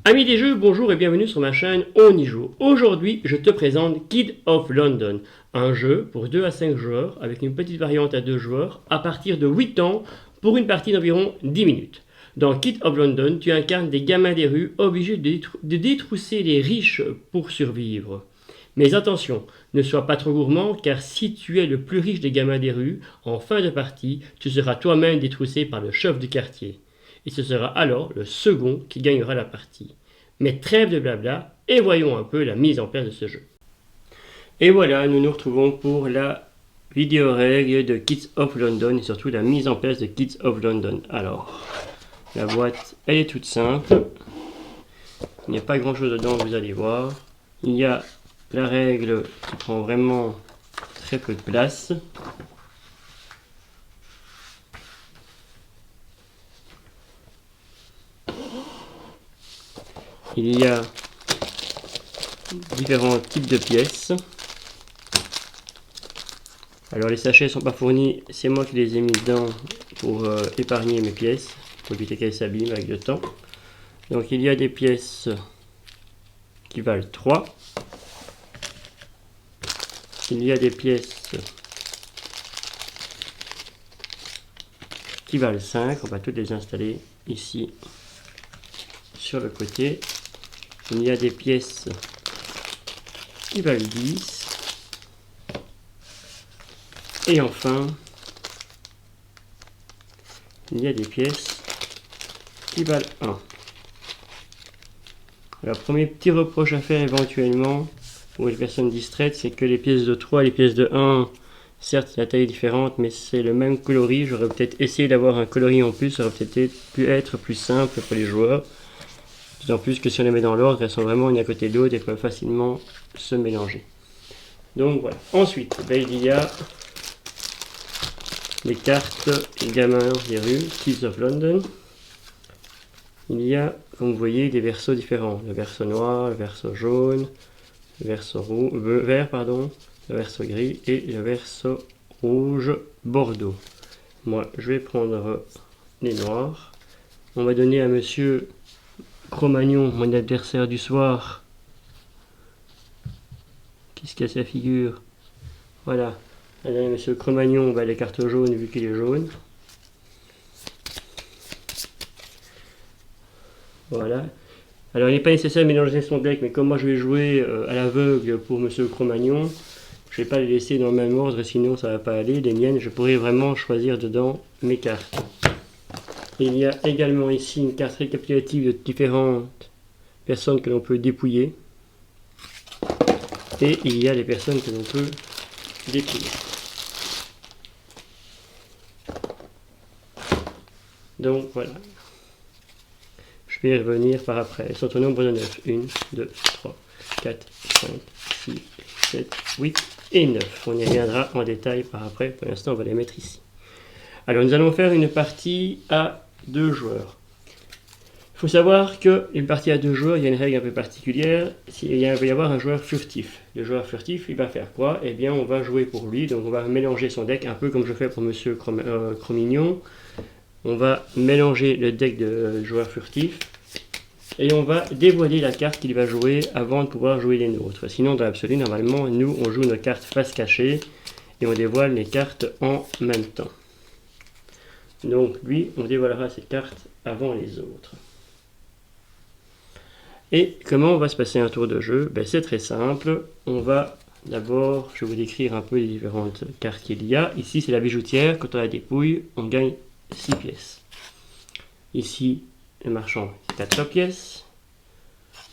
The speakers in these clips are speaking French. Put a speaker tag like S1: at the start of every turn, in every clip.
S1: Amis des jeux, bonjour et bienvenue sur ma chaîne On y joue. Aujourd'hui, je te présente Kid of London, un jeu pour 2 à 5 joueurs avec une petite variante à 2 joueurs à partir de 8 ans pour une partie d'environ 10 minutes. Dans Kid of London, tu incarnes des gamins des rues obligés de détrousser les riches pour survivre. Mais attention, ne sois pas trop gourmand car si tu es le plus riche des gamins des rues, en fin de partie, tu seras toi-même détroussé par le chef du quartier. Et ce sera alors le second qui gagnera la partie. Mais trêve de blabla et voyons un peu la mise en place de ce jeu. Et voilà, nous nous retrouvons pour la vidéo règle de Kids of London et surtout la mise en place de Kids of London. Alors, la boîte, elle est toute simple. Il n'y a pas grand chose dedans, vous allez voir. Il y a la règle qui prend vraiment très peu de place. Il y a différents types de pièces. Alors les sachets ne sont pas fournis, c'est moi qui les ai mis dedans pour épargner mes pièces, pour éviter qu'elles s'abîment avec le temps. Donc il y a des pièces qui valent 3. Il y a des pièces qui valent 5, on va toutes les installer ici sur le côté. Il y a des pièces qui valent 10. Et enfin, il y a des pièces qui valent 1. Alors, premier petit reproche à faire éventuellement pour les personnes distraites, c'est que les pièces de 3 et les pièces de 1, certes la taille est différente, mais c'est le même coloris. J'aurais peut-être essayé d'avoir un coloris en plus, ça aurait peut-être pu être plus simple pour les joueurs. D'autant plus que si on les met dans l'ordre, elles sont vraiment une à côté de l'autre et peuvent facilement se mélanger. Donc voilà. Ensuite, il y a les cartes gamins des rues, Kids of London. Il y a, comme vous voyez, des versos différents. Le verso noir, le verso jaune, le verso vert, le verso gris et le verso rouge bordeaux. Moi, je vais prendre les noirs. On va donner à monsieur Cro-Magnon, mon adversaire du soir. Qu'est-ce qu'il y a sa figure? Voilà. Allez, monsieur Cro-Magnon, on va les cartes jaunes vu qu'il est jaune. Voilà. Alors il n'est pas nécessaire de mélanger son deck, mais comme moi je vais jouer à l'aveugle pour monsieur Cro-Magnon, je ne vais pas les laisser dans le même ordre, sinon ça ne va pas aller. Les miennes, je pourrais vraiment choisir dedans mes cartes. Il y a également ici une carte récapitulative de différentes personnes que l'on peut dépouiller. Et il y a les personnes que l'on peut dépouiller. Donc voilà. Je vais y revenir par après. Elles sont au nombre de 9. 1, 2, 3, 4, 5, 6, 7, 8 et 9. On y reviendra en détail par après. Pour l'instant, on va les mettre ici. Alors nous allons faire une partie à 2 joueurs. Il faut savoir qu'une partie à 2 joueurs, il y a une règle un peu particulière. Il va y avoir un joueur furtif. Le joueur furtif, il va faire quoi? Eh bien, on va jouer pour lui. Donc on va mélanger son deck, un peu comme je fais pour monsieur Cro-Magnon. On va mélanger le deck de joueur furtif. Et on va dévoiler la carte qu'il va jouer avant de pouvoir jouer les nôtres. Sinon, dans l'absolu, normalement, nous, on joue nos cartes face cachée. Et on dévoile les cartes en même temps. Donc lui, on dévoilera ses cartes avant les autres. Et comment va se passer un tour de jeu? C'est très simple. On va d'abord, je vais vous décrire un peu les différentes cartes qu'il y a. Ici, c'est la bijoutière. Quand on la dépouille, on gagne 6 pièces. Ici, le marchand, 4 pièces.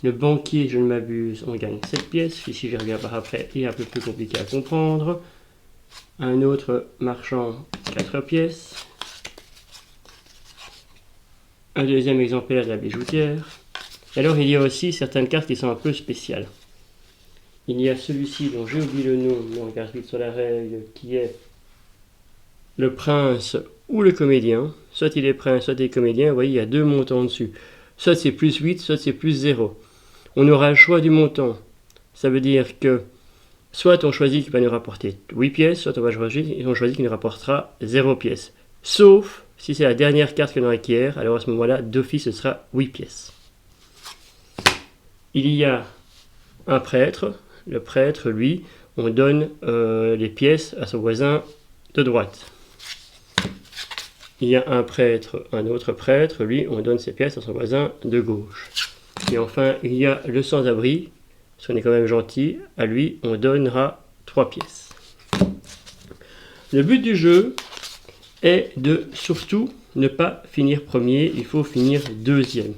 S1: Le banquier, je ne m'abuse, on gagne 7 pièces. Ici, je regarde par après, il est un peu plus compliqué à comprendre. Un autre marchand, 4 pièces. Un deuxième exemplaire de la bijoutière. Alors il y a aussi certaines cartes qui sont un peu spéciales. Il y a celui-ci dont j'ai oublié le nom, mais on regarde vite sur la règle, qui est le prince ou le comédien. Soit il est prince, soit il est comédien. Vous voyez, il y a 2 montants dessus. Soit c'est plus 8, soit c'est plus 0. On aura le choix du montant. Ça veut dire que soit on choisit qu'il va nous rapporter 8 pièces, soit on choisit qu'il nous rapportera 0 pièces. Sauf si c'est la dernière carte que l'on acquiert, alors à ce moment-là, d'office, ce sera 8 pièces. il y a un prêtre. Le prêtre, lui, on donne les pièces à son voisin de droite. Il y a un autre prêtre, lui, on donne ses pièces à son voisin de gauche. Et enfin, il y a le sans-abri, parce qu'on est quand même gentil, à lui, on donnera 3 pièces. Le but du jeu est de surtout ne pas finir premier, il faut finir deuxième.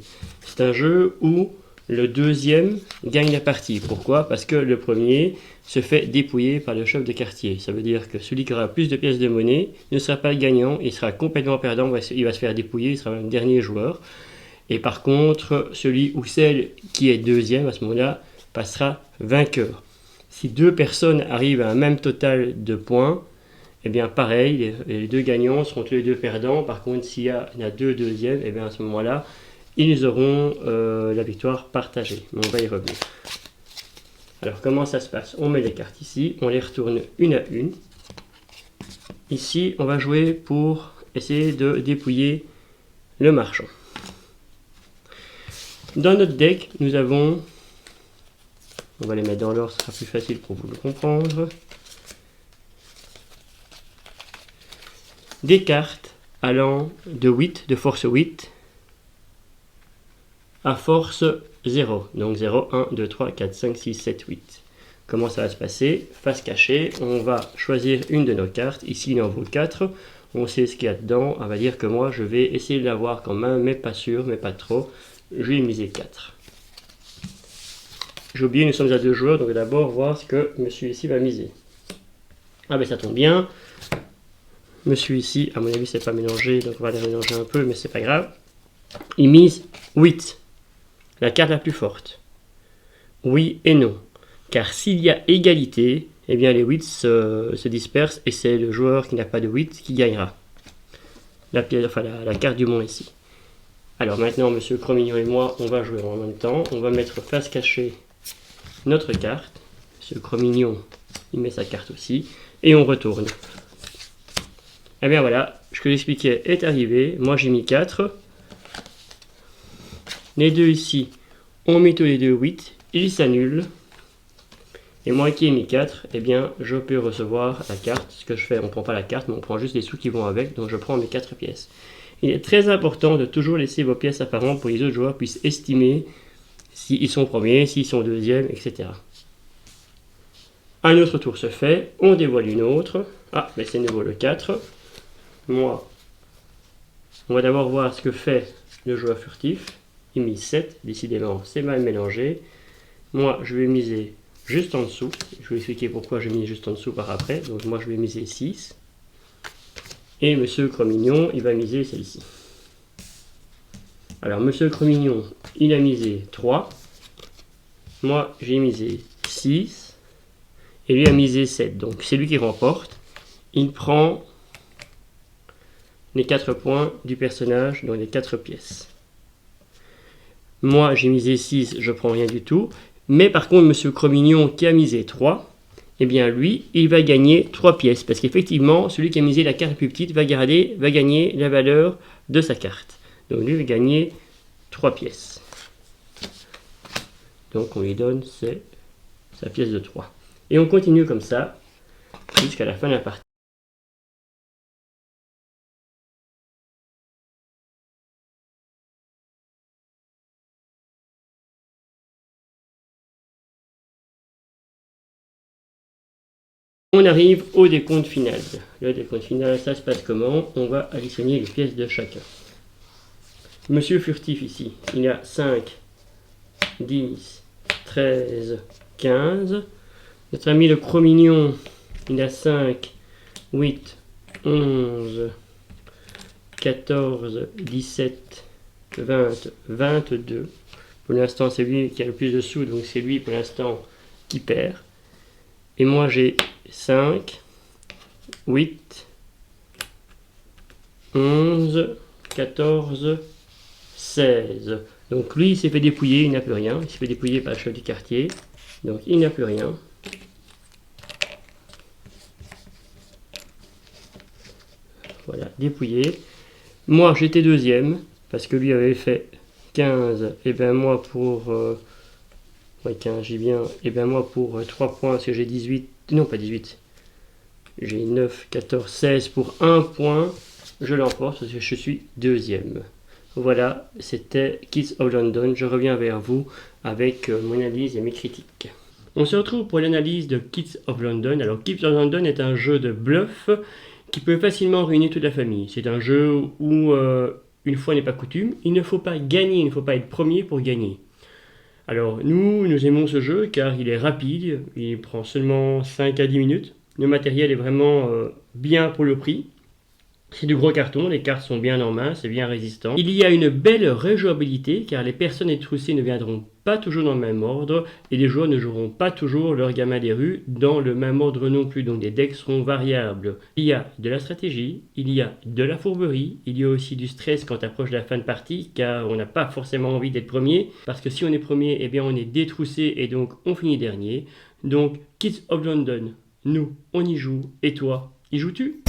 S1: C'est un jeu où le deuxième gagne la partie. Pourquoi? Parce que le premier se fait dépouiller par le chef de quartier. Ça veut dire que celui qui aura plus de pièces de monnaie ne sera pas gagnant, il sera complètement perdant, il va se faire dépouiller, il sera le dernier joueur. Et par contre, celui ou celle qui est deuxième à ce moment-là passera vainqueur. Si 2 personnes arrivent à un même total de points, eh bien pareil, les 2 gagnants seront tous les 2 perdants. Par contre, s'il y en a 2 deuxièmes, eh bien à ce moment-là, ils auront la victoire partagée. Mais on va y revenir. Alors comment ça se passe? On met les cartes ici, on les retourne une à une. Ici, on va jouer pour essayer de dépouiller le marchand. Dans notre deck, nous avons, on va les mettre dans l'ordre, ce sera plus facile pour vous le comprendre, des cartes allant de 8, de force 8, à force 0. Donc 0, 1, 2, 3, 4, 5, 6, 7, 8. Comment ça va se passer? Face cachée, on va choisir une de nos cartes. Ici, il en vaut 4. On sait ce qu'il y a dedans. On va dire que moi, je vais essayer de l'avoir quand même, mais pas sûr, mais pas trop. Je vais miser 4. J'ai oublié, nous sommes à 2 joueurs, donc d'abord voir ce que monsieur ici va miser. Ah ben ça tombe bien. Monsieur ici, à mon avis, c'est pas mélangé, donc on va les mélanger un peu, mais c'est pas grave. Il mise 8. La carte la plus forte. Oui et non. Car s'il y a égalité, eh bien les 8 se dispersent et c'est le joueur qui n'a pas de 8 qui gagnera. La carte du monde ici. Alors maintenant, monsieur Cromignon et moi, on va jouer en même temps. On va mettre face cachée notre carte. Monsieur Cromignon, il met sa carte aussi. Et on retourne. Et bien voilà, ce que j'expliquais est arrivé. Moi j'ai mis 4. Les deux ici ont mis tous les deux 8. Ils s'annulent. Et moi qui ai mis 4, eh bien je peux recevoir la carte. Ce que je fais, on ne prend pas la carte, mais on prend juste les sous qui vont avec. Donc je prends mes 4 pièces. Il est très important de toujours laisser vos pièces apparentes pour que les autres joueurs puissent estimer s'ils sont premiers, s'ils sont deuxièmes, etc. Un autre tour se fait, on dévoile une autre. Ah, mais c'est nouveau le 4. Moi, on va d'abord voir ce que fait le joueur furtif. Il mise 7, décidément c'est mal mélangé. Moi, je vais miser juste en dessous. Je vais expliquer pourquoi je mise juste en dessous par après. Donc moi, je vais miser 6. Et monsieur Cromignon, il va miser celle-ci. Alors, monsieur Cromignon, il a misé 3. Moi, j'ai misé 6. Et lui a misé 7. Donc, c'est lui qui remporte. Il prend les 4 points du personnage dans les 4 pièces. Moi, j'ai misé 6, je prends rien du tout. Mais par contre, monsieur Cromignon, qui a misé 3, eh bien lui, il va gagner 3 pièces. Parce qu'effectivement, celui qui a misé la carte la plus petite va gagner la valeur de sa carte. Donc lui va gagner 3 pièces. Donc on lui donne sa pièce de 3. Et on continue comme ça, jusqu'à la fin de la partie. On arrive au décompte final. Le décompte final, ça se passe comment? On va additionner les pièces de chacun. Monsieur Furtif ici, il a 5, 10, 13, 15. Notre ami le Cromignon, il a 5, 8, 11, 14, 17, 20, 22. Pour l'instant, c'est lui qui a le plus de sous, donc c'est lui pour l'instant qui perd. Et moi, j'ai 5, 8, 11, 14, 16. Donc lui, il s'est fait dépouiller, il n'a plus rien. Il s'est fait dépouiller par le chef du quartier. Donc il n'a plus rien. Voilà, dépouillé. Moi, j'étais deuxième, parce que lui avait fait 15. Et bien moi, pour Ouais, 15, j'y viens. Et bien moi, pour 3 points, parce que j'ai 18... Non, pas 18. J'ai 9, 14, 16 pour 1 point. Je l'emporte parce que je suis deuxième. Voilà, c'était Kids of London. Je reviens vers vous avec mon analyse et mes critiques. On se retrouve pour l'analyse de Kids of London. Alors, Kids of London est un jeu de bluff qui peut facilement réunir toute la famille. C'est un jeu où, une fois n'est pas coutume, il ne faut pas gagner, il ne faut pas être premier pour gagner. Alors, nous aimons ce jeu car il est rapide, il prend seulement 5 à 10 minutes. Le matériel est vraiment bien pour le prix. C'est du gros carton, les cartes sont bien en main, c'est bien résistant. Il y a une belle rejouabilité car les personnes étroussées ne viendront pas toujours dans le même ordre et les joueurs ne joueront pas toujours leur gamin des rues dans le même ordre non plus, donc les decks seront variables. Il y a de la stratégie, il y a de la fourberie, il y a aussi du stress quand approche la fin de partie car on n'a pas forcément envie d'être premier parce que si on est premier, eh bien on est détroussé et donc on finit dernier. Donc Kids of London, nous on y joue et toi, y joues-tu ?